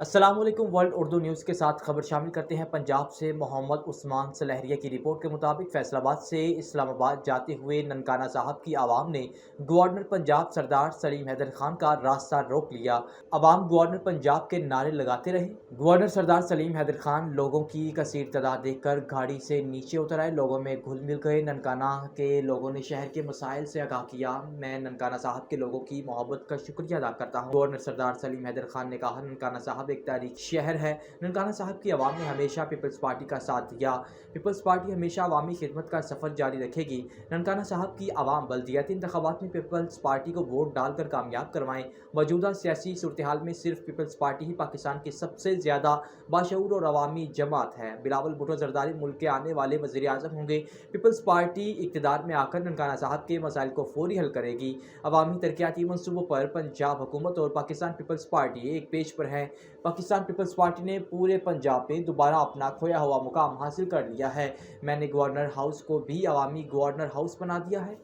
अस्सलाम वालेकुम। World Urdu news के साथ खबर शामिल करते हैं। पंजाब से मोहम्मद उस्मान सलहरिया की रिपोर्ट के मुताबिक फैसलाबाद से इस्लामाबाद जाते हुए ननकाना साहब की आवाम ने गवर्नर पंजाब सरदार सलीम हैदर खान का रास्ता रोक लिया। आवाम गवर्नर पंजाब के नारे लगाते रहे। गवर्नर सरदार सलीम हैदर खान लोगों की कसीर तादाद देखकर गाड़ी से नीचे उतर आए, लोगों में घुल मिल गए। ननकाना के लोगों ने शहर के मसाइल से आगाह किया। मैं ननकाना साहब के लोगों की मोहब्बत का शुक्रिया अदा करता हूँ। गवर्नर सरदार सलीम हैदर खान ने कहा, ननकाना साहब एक तारीखी शहर है। ननकाना साहब की आवाम ने हमेशा पीपल्स पार्टी का साथ दिया। पीपल्स पार्टी हमेशा अवामी खिदमत का सफ़र जारी रखेगी। ननकाना साहब की आवाम बल्दियाती इंतखाबात में पीपल्स पार्टी को वोट डालकर कामयाब करवाएं। मौजूदा सियासी सूरत हाल में सिर्फ पीपल्स पार्टी ही पाकिस्तान की सबसे ज़्यादा बाशऊर और अवामी जमात है। बिलावल भुट्टो जरदारी मुल्क के आने वाले वज़ीर आज़म होंगे। पीपल्स पार्टी इक़्तिदार में आकर ननकाना साहब के मसाइल को फौरी हल करेगी। अवामी तरक्याती मनसूबों पर पंजाब हुकूमत और पाकिस्तान पीपल्स पार्टी एक पेज पर हैं। पाकिस्तान पीपल्स पार्टी ने पूरे पंजाब में दोबारा अपना खोया हुआ मुकाम हासिल कर लिया है। मैंने गवर्नर हाउस को भी अवामी गवर्नर हाउस बना दिया है।